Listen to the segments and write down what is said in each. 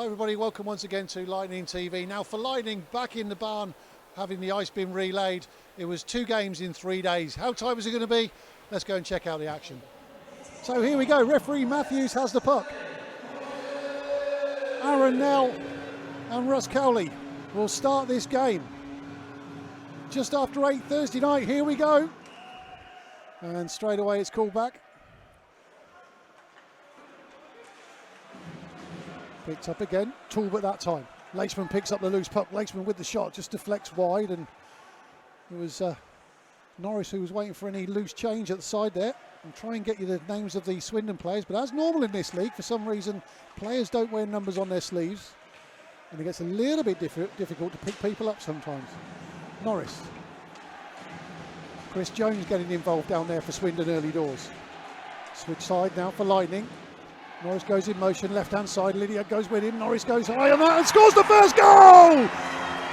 Hi everybody, welcome once again to Lightning TV. Now for Lightning, back in the barn, having the ice bin relayed. It was 2 games in 3 days. How tight was it going to be? Let's go and check out the action. So here we go, referee Matthews has the puck. Aaron Nell and Russ Cowley will start this game. Just after 8 Thursday night, here we go. And straight away it's called back. Picked up again, Talbot that time. Leachman picks up the loose puck. Leachman with the shot, just deflects wide, and it was Norris who was waiting for any loose change at the side there. I'll try and get you the names of the Swindon players, but as normal in this league, for some reason, players don't wear numbers on their sleeves, and it gets a little bit difficult to pick people up sometimes. Norris. Chris Jones getting involved down there for Swindon early doors. Switch side now for Lightning. Norris goes in motion, left-hand side, Lydia goes with him, Norris goes high on that and scores the first goal!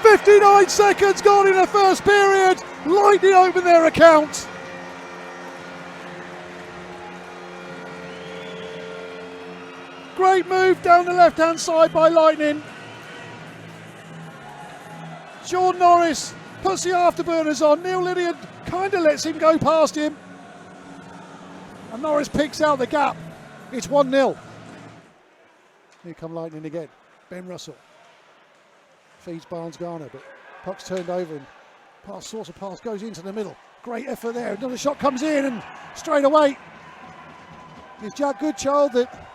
59 seconds gone in the first period, Lightning open their account. Great move down the left-hand side by Lightning. Sean Norris puts the afterburners on, Neil Lydia kind of lets him go past him. And Norris picks out the gap. It's 1-0. Here come Lightning again. Ben Russell feeds Barnes Garner, but puck's turned over and source of pass goes into the middle. Great effort there. Another shot comes in, and straight away it's Jack Goodchild that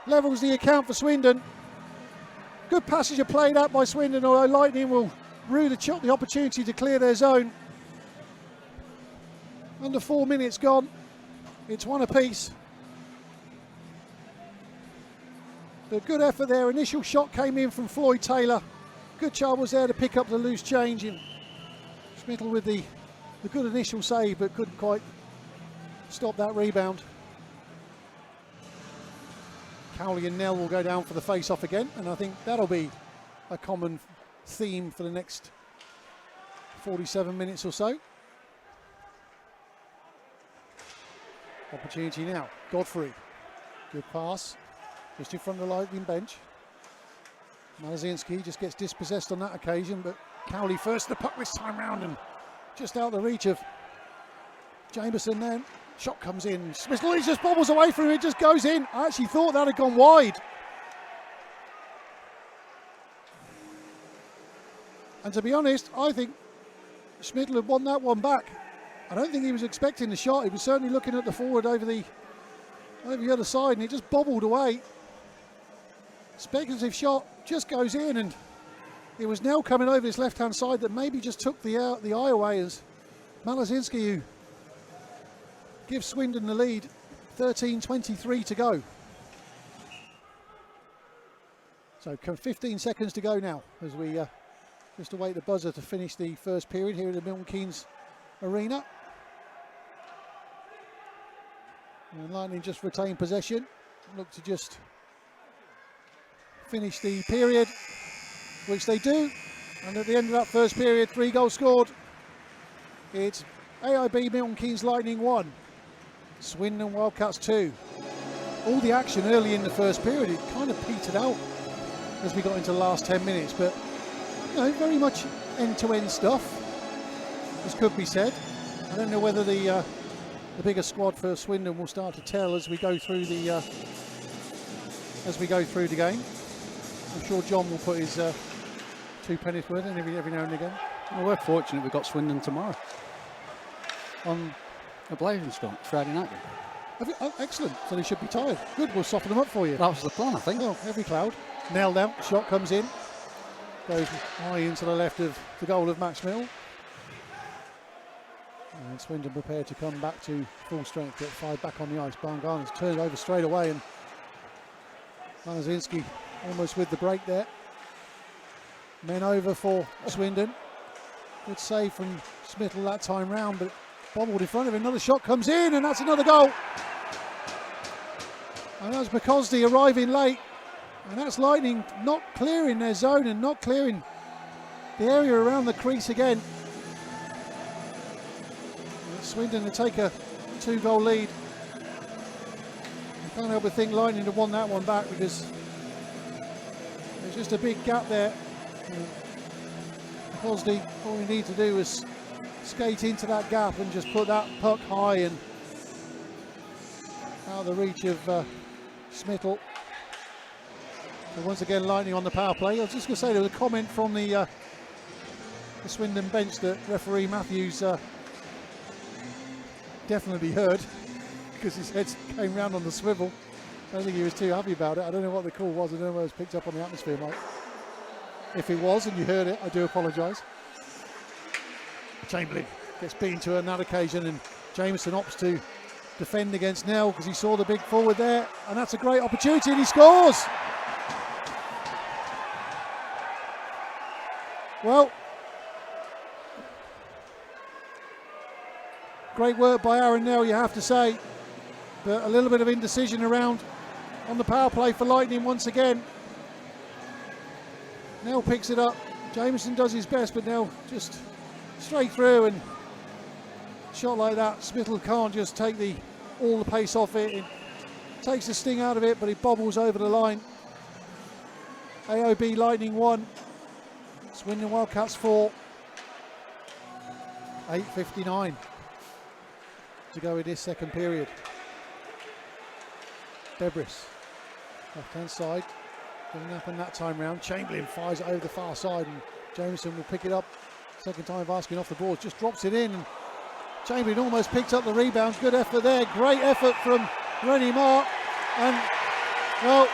levels the account for Swindon. Good passage of play that by Swindon, although Lightning will rue the opportunity to clear their zone. Under 4 minutes gone. It's one apiece. But good effort there. Initial shot came in from Floyd Taylor. Goodchild was there to pick up the loose change. And Schmittel with the good initial save, but couldn't quite stop that rebound. Cowley and Nell will go down for the face-off again, and I think that'll be a common theme for the next 47 minutes or so. Opportunity now. Godfrey. Good pass. Just in front of the Lightning bench. Malazinski just gets dispossessed on that occasion, but Cowley first the puck this time round and just out the reach of Jameson then. Shot comes in. Smith just bobbles away from him, it just goes in. I actually thought that had gone wide. And to be honest, I think Schmittel had won that one back. I don't think he was expecting the shot. He was certainly looking at the forward over the other side, and it just bobbled away. Speculative shot just goes in, and it was Nell coming over his left-hand side that maybe just took the eye away as Malazinski, who gives Swindon the lead. 13:23 to go. So 15 seconds to go now as we just await the buzzer to finish the first period here at the Milton Keynes Arena. And Lightning just retain possession. Look to just finish the period, which they do. And at the end of that first period, 3 goals scored. It's AIB Milton Keynes Lightning 1, Swindon Wildcats 2. All the action early in the first period, it kind of petered out as we got into the last 10 minutes. But, you know, very much end-to-end stuff, as could be said. I don't know whether the bigger squad for Swindon will start to tell as we go through the game. I'm sure John will put his 2 pennies worth in every now and again. Well, we're fortunate we've got Swindon tomorrow On a Blazingstone Friday night. excellent. So they should be tired. Good. We'll soften them up for you. That was the plan, I think. Oh, every cloud. Nailed out. Shot comes in. Goes high into the left of the goal of Max Mill. And Swindon prepared to come back to full strength, get 5 back on the ice. Barnes turned over straight away, and Malazinski almost with the break there. Men over for Swindon. Good save from Schmittel that time round, but bobbled in front of him. Another shot comes in, and that's another goal. And that's because they arriving late. And that's Lightning not clearing their zone and not clearing the area around the crease again. Swindon to take a 2-goal lead. I can't help but think Lightning have won that one back, because just a big gap there. Cosney, all we need to do is skate into that gap and just put that puck high and out of the reach of Smittle. So once again, Lightning on the power play. I was just going to say there was a comment from the Swindon bench that referee Matthews definitely heard because his head came round on the swivel. I don't think he was too happy about it. I don't know what the call was. I don't know whether it was picked up on the atmosphere, Mike. If it was and you heard it, I do apologise. Chamberlain gets beaten to on that occasion, and Jameson opts to defend against Nell because he saw the big forward there, and that's a great opportunity, and he scores! Well, great work by Aaron Nell, you have to say, but a little bit of indecision around on the power play for Lightning once again. Nell picks it up, Jameson does his best, but Nell just straight through, and shot like that, Smittle can't just take all the pace off it. It takes the sting out of it, but it bobbles over the line. AOB Lightning 1, Swindon Wildcats 4. 8:59 to go in this second period. Debris, left hand side, doesn't happen that time round. Chamberlain fires it over the far side, and Jameson will pick it up. Second time asking off the board, just drops it in, and Chamberlain almost picked up the rebound. Good effort there, great effort from Rennie Mark, and well,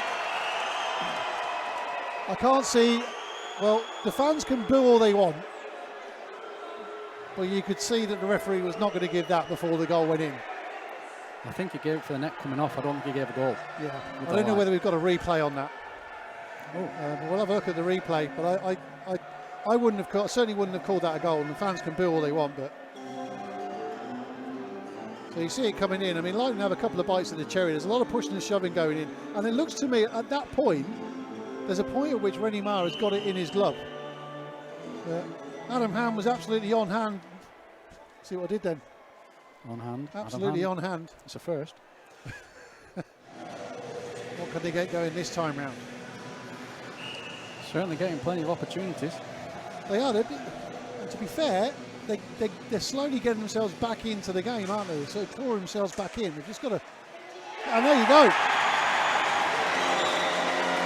I can't see, well, the fans can boo all they want, but you could see that the referee was not going to give that before the goal went in. I think he gave it for the net coming off. I don't think he gave a goal. Yeah, I don't know whether we've got a replay on that. We'll have a look at the replay, but I wouldn't have called, certainly wouldn't have called that a goal, and the fans can boo all they want, but so you see it coming in. I mean, Lightning have a couple of bites of the cherry. There's a lot of pushing and shoving going in, and it looks to me at that point, there's a point at which Rennie Maher has got it in his glove. Adam Ham was absolutely on hand. See what I did then? On hand. Absolutely on hand. It's a first. What can they get going this time round? Certainly getting plenty of opportunities. They are. To be fair, they're slowly getting themselves back into the game, aren't they? So clawing themselves back in. They've just got to. And there you go.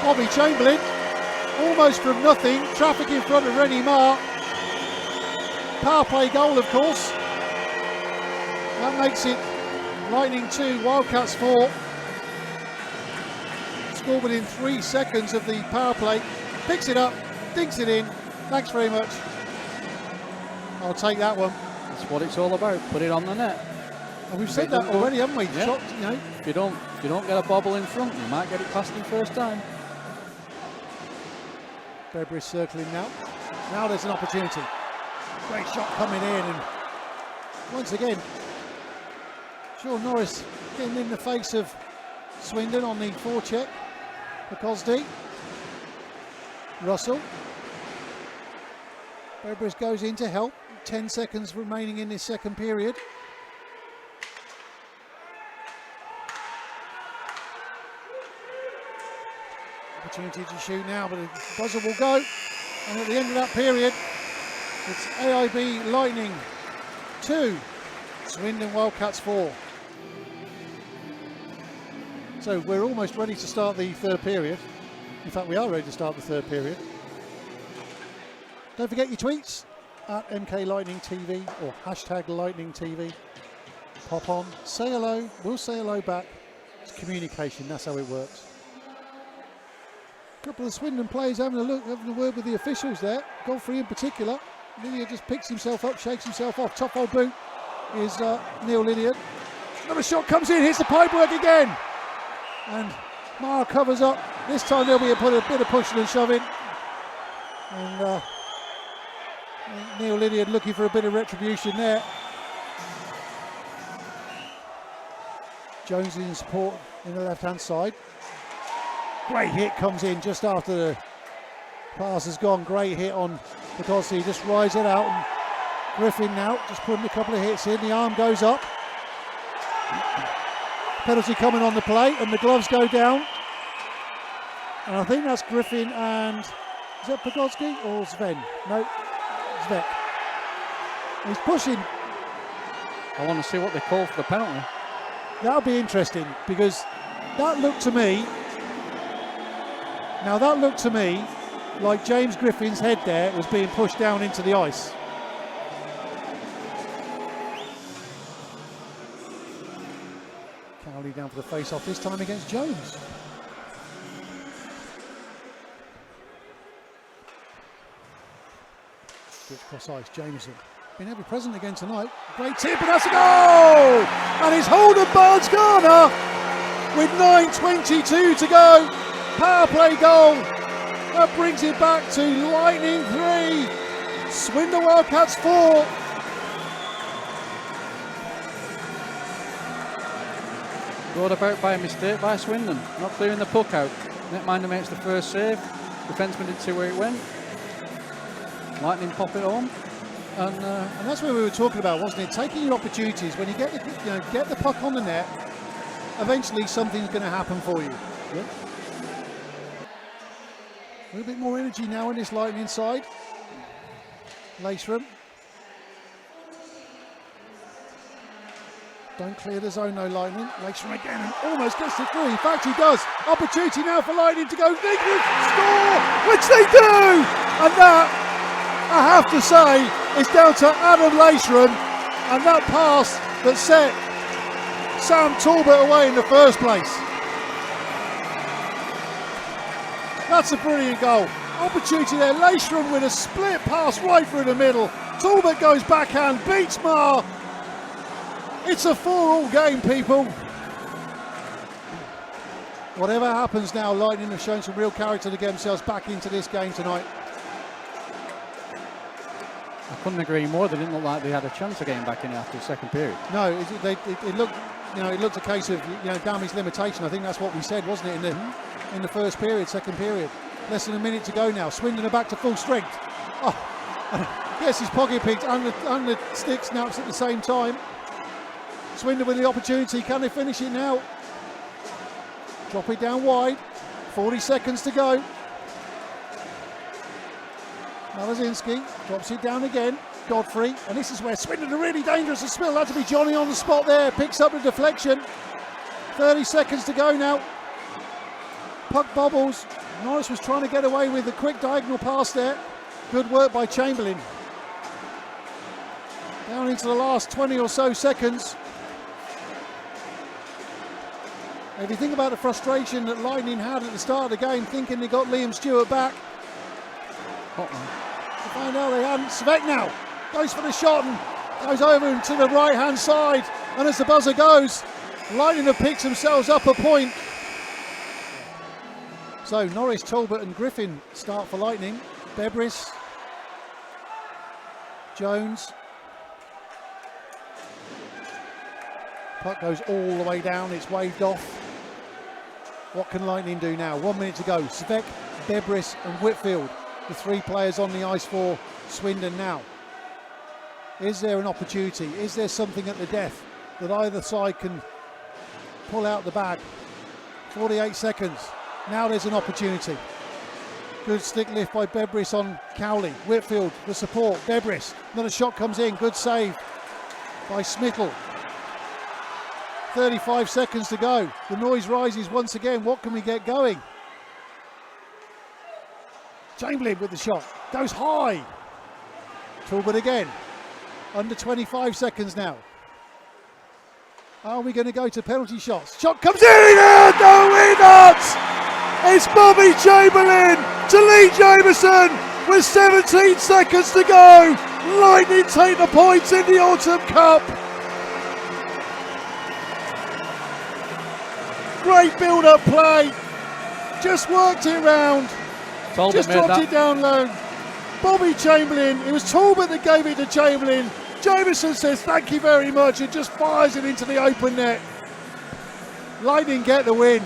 Bobby Chamberlain, almost from nothing. Traffic in front of Rennie Mark. Power play goal, of course. That makes it Lightning 2, Wildcats 4. Scored within 3 seconds of the power play. Picks it up, dinks it in. Thanks very much. I'll take that one. That's what it's all about. Put it on the net. And we've said that already, haven't we? Yeah. Shot, you know. If you don't get a bobble in front, you might get it past him first time. Bebre circling now. Now there's an opportunity. Great shot coming in, and once again, Sean Norris getting in the face of Swindon on the forecheck for Cosdy. Russell. Bebris goes in to help. 10 seconds remaining in this second period. Opportunity to shoot now, but the buzzer will go. And at the end of that period, it's AIB Lightning 2, Swindon Wildcats 4. So we're almost ready to start the third period. In fact, we are ready to start the third period. Don't forget your tweets at MK Lightning TV or hashtag Lightning TV. Pop on, say hello, we'll say hello back. It's communication, that's how it works. A couple of Swindon players having a word with the officials there. Godfrey in particular. Lydiard just picks himself up, shakes himself off. Tough old boot is Neil Lydiard. Another shot comes in, hits the pipework again. And Mara covers up. This time there'll be a bit of pushing and shoving. And Neil Lydiard looking for a bit of retribution there. Jones in support in the left-hand side. Great hit comes in just after the pass has gone. Great hit on because he just rides it out. And Griffin now just putting a couple of hits in. The arm goes up. Penalty coming on the play, and the gloves go down. And I think that's Griffin and, is that Pogodsky or Sven? No, Svek. He's pushing. I want to see what they call for the penalty. That'll be interesting, because that looked to me like James Griffin's head there was being pushed down into the ice. Cowley down for the face-off, this time against Jones. Switch cross ice, Jameson. Been ever present again tonight. Great tip, and that's a goal! And it's Holden Barnes Garner with 9:22 to go. Power play goal. That brings it back to Lightning 3, Swindon Wildcats 4. Brought about by a mistake by Swindon, not clearing the puck out. Netminder makes the first save. Defenseman didn't see where it went. Lightning pop it home. And that's what we were talking about, wasn't it? Taking your opportunities. When you get the puck on the net, eventually something's going to happen for you. Yeah. A little bit more energy now in this Lightning side. Laceram. Don't clear the zone, no Lightning. Laceram again and almost gets it through. In fact, he does. Opportunity now for Lightning to go. They can score, which they do. And that, I have to say, is down to Adam Laceram, and that pass that set Sam Talbot away in the first place. That's a brilliant goal. Opportunity there. Laceram with a split pass right through the middle. Talbot goes backhand, beats Marr. It's a 4-all game, people. Whatever happens now, Lightning have shown some real character to get themselves back into this game tonight. I couldn't agree more. They didn't look like they had a chance of getting back in after the second period. No, it looked, it looked a case of Dami's limitation. I think that's what we said, wasn't it, in the first period, second period. Less than a minute to go now. Swindon are back to full strength. Oh, yes, his pocket picked and the stick snaps at the same time. Swindon with the opportunity. Can they finish it now? Drop it down wide. 40 seconds to go. Malazinski drops it down again. Godfrey, and this is where Swindon are really dangerous. A spill had to be Johnny on the spot there. Picks up the deflection. 30 seconds to go now. Puck bobbles. Norris was trying to get away with a quick diagonal pass there. Good work by Chamberlain. Down into the last 20 or so seconds. If you think about the frustration that Lightning had at the start of the game, thinking they got Liam Stewart back. To find out they hadn't. Svek now goes for the shot and goes over to the right hand side. And as the buzzer goes, Lightning have picked themselves up a point. So Norris, Talbot and Griffin start for Lightning. Bebris, Jones. Puck goes all the way down, it's waved off. What can Lightning do now? 1 minute to go. Svek, Bebris and Whitfield, the three players on the ice for Swindon now. Is there an opportunity? Is there something at the death that either side can pull out the bag? 48 seconds. Now there's an opportunity. Good stick lift by Bebris on Cowley. Whitfield, the support. Bebris, another shot comes in. Good save by Smittle. 35 seconds to go. The noise rises once again. What can we get going? Chamberlain with the shot. Goes high. Talbot again. Under 25 seconds now. Are we going to go to penalty shots? Shot comes in! No, we're not! It's Bobby Chamberlain to Lee Jameson with 17 seconds to go. Lightning take the points in the Autumn Cup. Great build-up play. Just worked it round. Talbot just dropped it down low. Bobby Chamberlain. It was Talbot that gave it to Chamberlain. Jameson says thank you very much and just fires it into the open net. Lightning get the win.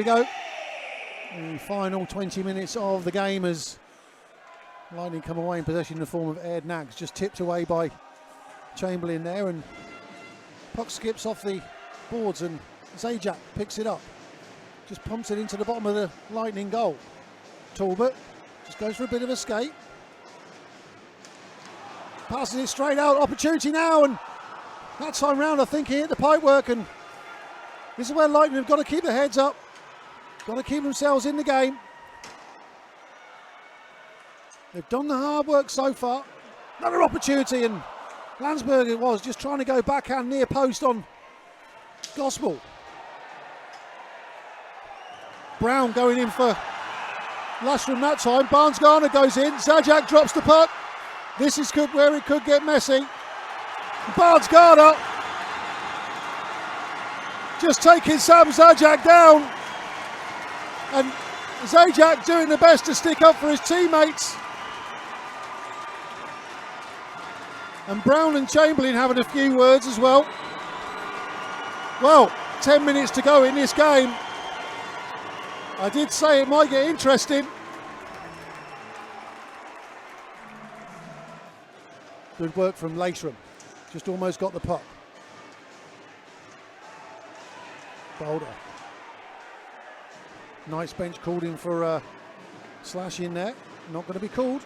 we go. The final 20 minutes of the game as Lightning come away in possession in the form of Ed Nags, just tipped away by Chamberlain there, and puck skips off the boards and Zajac picks it up, just pumps it into the bottom of the Lightning goal. Talbot just goes for a bit of a skate, passes it straight out, opportunity now, and that time round I think he hit the pipework, and this is where Lightning have got to keep their heads up, got to keep themselves in the game. They've done the hard work so far. Another opportunity, and Landsberg it was, just trying to go backhand near post on Gospel. Brown going in for Lashram that time. Barnes-Garner goes in. Zajac drops the puck. This is where it could get messy. Barnes-Garner just taking Sam Zajac down. And Zajac doing the best to stick up for his teammates. And Brown and Chamberlain having a few words as well. Well, 10 minutes to go in this game. I did say it might get interesting. Good work from Lashram. Just almost got the puck. Boulder. Knights bench called in for a slash in there. Not going to be called.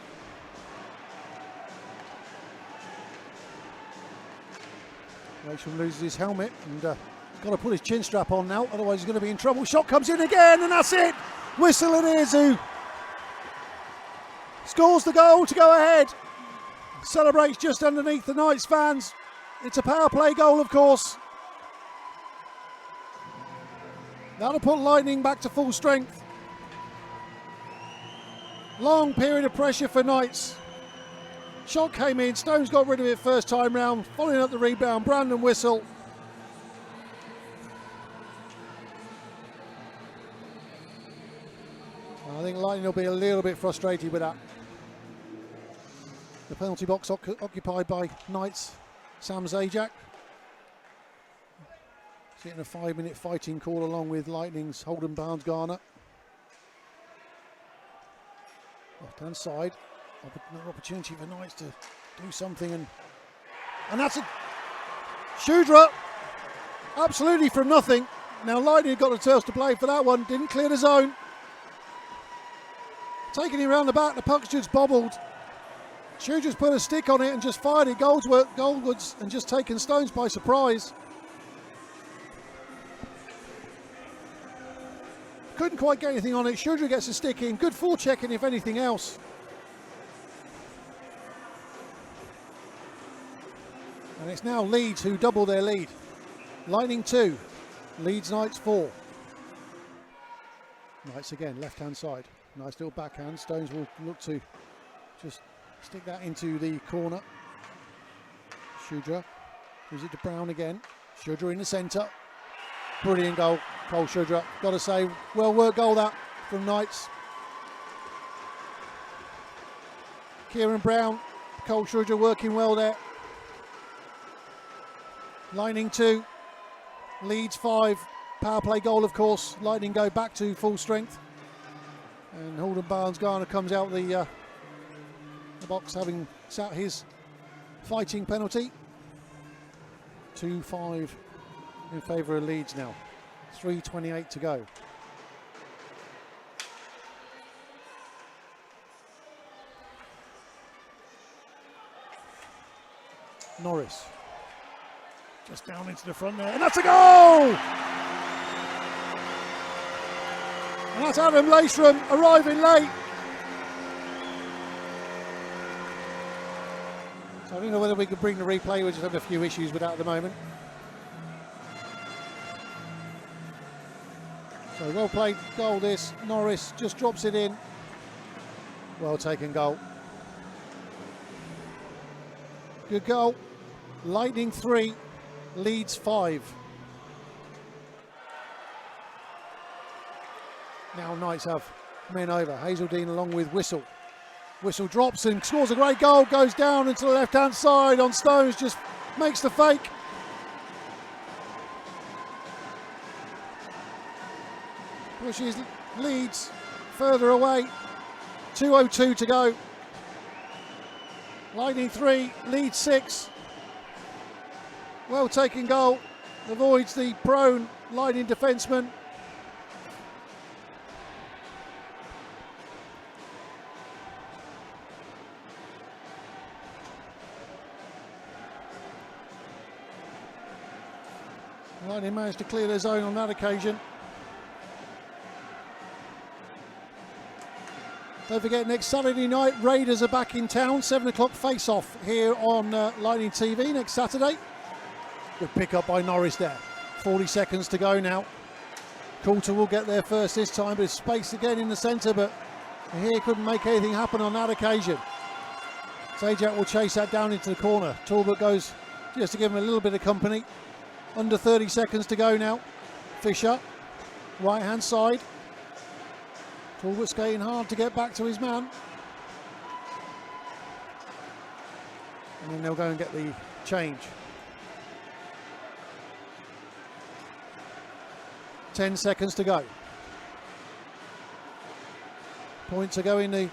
Lashram loses his helmet and got to put his chin strap on now, otherwise he's going to be in trouble. Shot comes in again, and that's it. Whistle it is, who scores the goal to go ahead. Celebrates just underneath the Knights fans. It's a power play goal, of course. That'll put Lightning back to full strength. Long period of pressure for Knights. Shot came in, Stones got rid of it first time round, following up the rebound, Brandon Whistle. I think Lightning will be a little bit frustrated with that. The penalty box occupied by Knights, Sam Zajac. Getting a 5-minute fighting call along with Lightning's Holden Barnes-Garner. Left hand side. Another opportunity for Knights to do something, and that's a Shudra absolutely from nothing. Now Lightning got the turfs to play for that one, didn't clear the zone. Taking him around the back, the puck's just bobbled. Shudra's put a stick on it and just fired it goalwards and just taken Stones by surprise. Couldn't quite get anything on it. Shudra gets a stick in, good forechecking if anything else. And it's now Leeds who double their lead. Lightning 2, Leeds Knights 4. Knights again, left hand side. Nice little backhand. Stones will look to just stick that into the corner. Shudra gives it to Brown again. Shudra in the centre. Brilliant goal, Cole Shudra. Got to say, well worked goal that from Knights. Kieran Brown, Cole Shudra working well there. Lightning 2, Leeds 5. Power play goal, of course. Lightning go back to full strength. And Holden Barnes-Garner comes out the box having sat his fighting penalty. 2-5 in favour of Leeds now. 3:28 to go. Norris. Just down into the front there, and that's a goal! And that's Adam Lashram arriving late. So I don't know whether we could bring the replay, we just have a few issues with that at the moment. So well played goal this. Norris just drops it in. Well taken goal. Good goal. Lightning 3, Leeds 5. Now Knights have men over. Hazeldine along with Whistle. Whistle drops and scores a great goal. Goes down into the left-hand side on Stones. Just makes the fake. pushes Leeds further away. 2:02 to go. Lightning 3, Leeds 6. Well taken goal. Avoids the prone Lightning defenceman. Lightning managed to clear their zone on that occasion. Don't forget, next Saturday night, Raiders are back in town. 7 o'clock face-off here on Lightning TV next Saturday. Good pick up by Norris there. 40 seconds to go now. Coulter will get there first this time, but it's space again in the centre, but here couldn't make anything happen on that occasion. Zajac will chase that down into the corner. Talbot goes just to give him a little bit of company. Under 30 seconds to go now. Fisher, right hand side. Talbot skating hard to get back to his man. And then they'll go and get the change. 10 seconds to go. Points are going the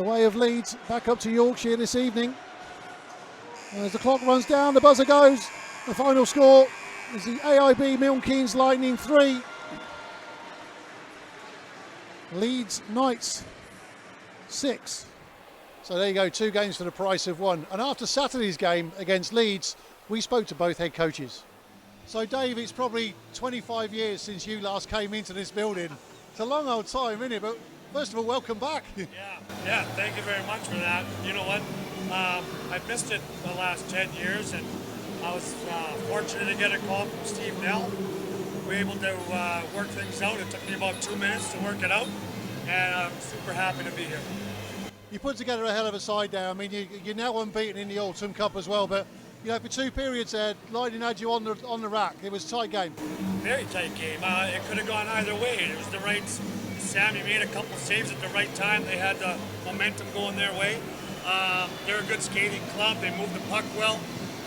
way of Leeds, back up to Yorkshire this evening. And as the clock runs down, the buzzer goes. The final score is the AIB Milton Keynes Lightning 3. Leeds Knights 6. So there you go, 2 games for the price of 1. And after Saturday's game against Leeds, we spoke to both head coaches. So Dave, it's probably 25 years since you last came into this building. It's a long old time, isn't it? But first of all, welcome back. Yeah, thank you very much for that. You know what, I've missed it the last 10 years, and I was fortunate to get a call from Steve Nell. We were able to work things out. It took me about 2 minutes to work it out, and I'm super happy to be here. You put together a hell of a side there. I mean, you're now unbeaten in the Autumn Cup as well, but you know, for 2 periods there, Lightning had you on the rack. It was a tight game. Very tight game. It could have gone either way. It was the right. Sammy made a couple saves at the right time. They had the momentum going their way. They're a good skating club. They moved the puck well.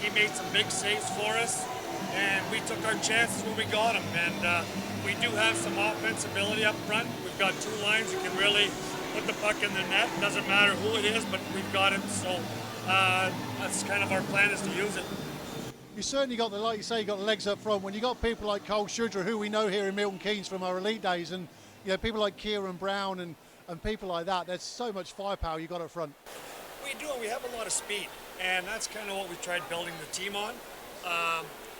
He made some big saves for us, and we took our chances when we got them. And we do have some offensive ability up front. We've got 2 lines who can really put the puck in the net. Doesn't matter who it is, but we've got it. So that's kind of our plan, is to use it. You certainly got like you say, you got the legs up front. When you got people like Cole Shudra, who we know here in Milton Keynes from our elite days, and you know, people like Kieran Brown and people like that, there's so much firepower you got up front. We do, and we have a lot of speed, and that's kind of what we tried building the team on.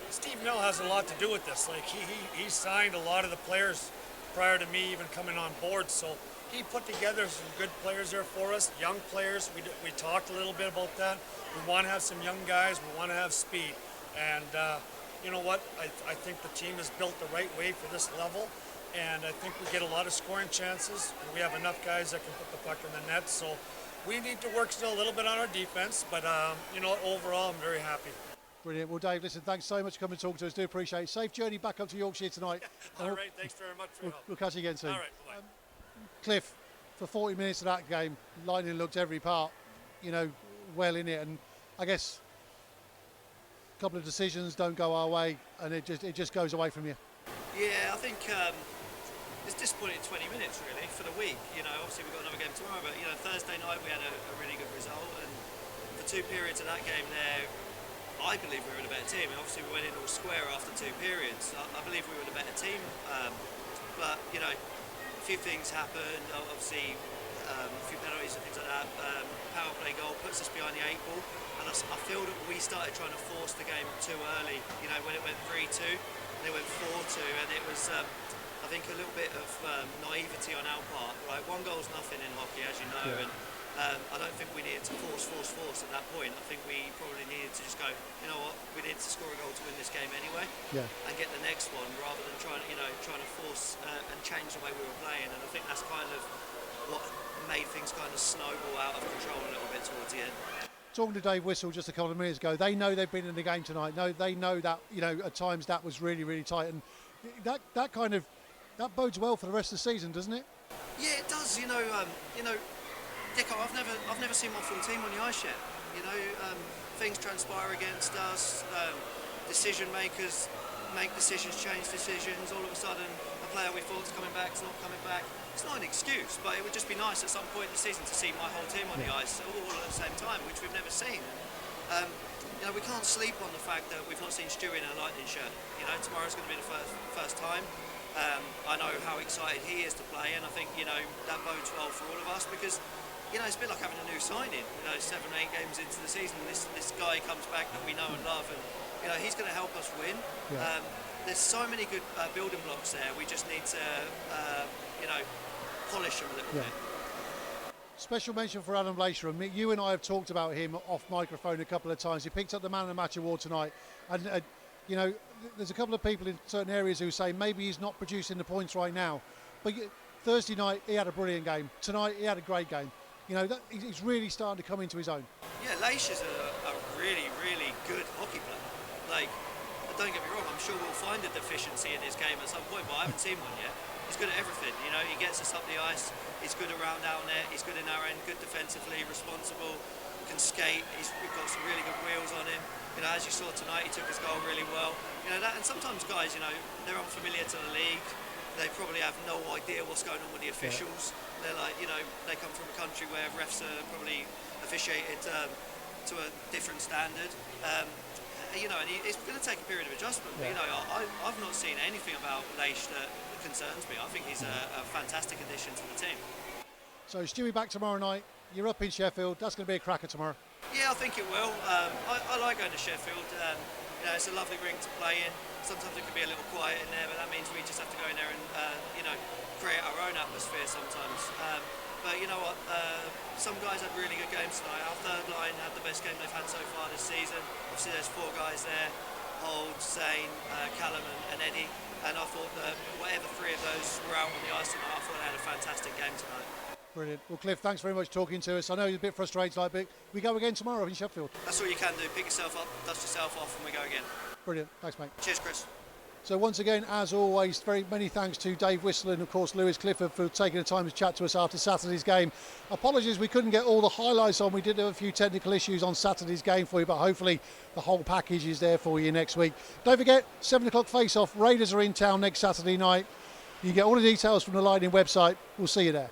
Steve Nell has a lot to do with this. Like he signed a lot of the players prior to me even coming on board, so he put together some good players there for us, young players. We talked a little bit about that. We want to have some young guys. We want to have speed, and you know what? I think the team is built the right way for this level, and I think we get a lot of scoring chances. We have enough guys that can put the puck in the net, so we need to work still a little bit on our defense, but you know what, overall I'm very happy. Brilliant. Well, Dave, listen, thanks so much for coming and talking to us. Do appreciate it. Safe journey back up to Yorkshire tonight. All right, thanks very much for your help. We'll catch you again soon. All right, bye-bye. Cliff, for 40 minutes of that game, Lightning looked every part, you know, well in it, and I guess a couple of decisions don't go our way, and it just goes away from you. Yeah, I think it's disappointing 20 minutes really for the week. You know, obviously we've got another game tomorrow, but you know, Thursday night we had a really good result, and for 2 periods of that game there, I believe we were the better team. And obviously we went in all square after 2 periods. I believe we were the better team, but you know, a few things happened. Obviously, a few penalties and things like that. Power play goal puts us behind the 8 ball, and I feel that we started trying to force the game too early. You know, when it went 3-2, and it went 4-2, and it was. I think a little bit of naivety on our part, right? 1 goal's nothing in hockey, as you know, yeah. And I don't think we needed to force at that point. I think we probably needed to just go, you know what, we need to score a goal to win this game anyway, and get the next one, rather than trying to force and change the way we were playing. And I think that's kind of what made things kind of snowball out of control a little bit towards the end. Talking to Dave Whistle just a couple of minutes ago, they know they've been in the game tonight. No, they know that, you know, at times that was really, really tight, and that kind of bodes well for the rest of the season, doesn't it? Yeah, it does. You know, Dicko, I've never seen my full team on the ice yet. You know, things transpire against us. Decision makers make decisions, change decisions. All of a sudden, a player we thought was coming back is not coming back. It's not an excuse, but it would just be nice at some point in the season to see my whole team on the ice all at the same time, which we've never seen. You know, we can't sleep on the fact that we've not seen Stu in a Lightning shirt. You know, tomorrow's going to be the first time. I know how excited he is to play, and I think, you know, that bodes well for all of us, because, you know, it's a bit like having a new signing. You know, 7 or 8 games into the season, this guy comes back that we know and love, and, you know, he's going to help us win. Yeah. There's so many good building blocks there. We just need to, you know, polish them a little bit. Special mention for Adam Leishram. You and I have talked about him off microphone a couple of times. He picked up the Man of the Match award tonight, and you know, there's a couple of people in certain areas who say maybe he's not producing the points right now, but Thursday night he had a brilliant game. Tonight he had a great game. You know, he's really starting to come into his own. Yeah, Leish is a really, really good hockey player. Like, don't get me wrong, I'm sure we'll find a deficiency in his game at some point, but I haven't seen one yet. He's good at everything, you know, he gets us up the ice, he's good around down there, he's good in our end, good defensively, responsible, can skate, we've got some really good wheels on him. You know, as you saw tonight, he took his goal really well. You know, that, and sometimes guys, you know, they're unfamiliar to the league, they probably have no idea what's going on with the officials. They're like, you know, they come from a country where refs are probably officiated to a different standard. You know, and it's going to take a period of adjustment. But, you know, I've not seen anything about Leish that concerns me. I think he's a fantastic addition to the team. So Stewie back tomorrow night. You're up in Sheffield. That's going to be a cracker tomorrow. Yeah, I think it will. I like going to Sheffield. You know, it's a lovely ring to play in. Sometimes it can be a little quiet in there, but that means we just have to go in there and you know, create our own atmosphere sometimes. But you know what? Some guys had really good games tonight. Our third line had the best game they've had so far this season. Obviously, there's 4 guys there: Hold, Zane, Callum, and Eddie. And I thought that whatever 3 of those were out on the ice tonight, I thought they had a fantastic game tonight. Brilliant. Well, Cliff, thanks very much for talking to us. I know you're a bit frustrated, like, but we go again tomorrow in Sheffield. That's all you can do. Pick yourself up, dust yourself off, and we go again. Brilliant. Thanks, mate. Cheers, Chris. So once again, as always, very many thanks to Dave Whistler and of course Lewis Clifford for taking the time to chat to us after Saturday's game. Apologies we couldn't get all the highlights on. We did have a few technical issues on Saturday's game for you, but hopefully the whole package is there for you next week. Don't forget, 7 o'clock face-off. Raiders are in town next Saturday night. You get all the details from the Lightning website. We'll see you there.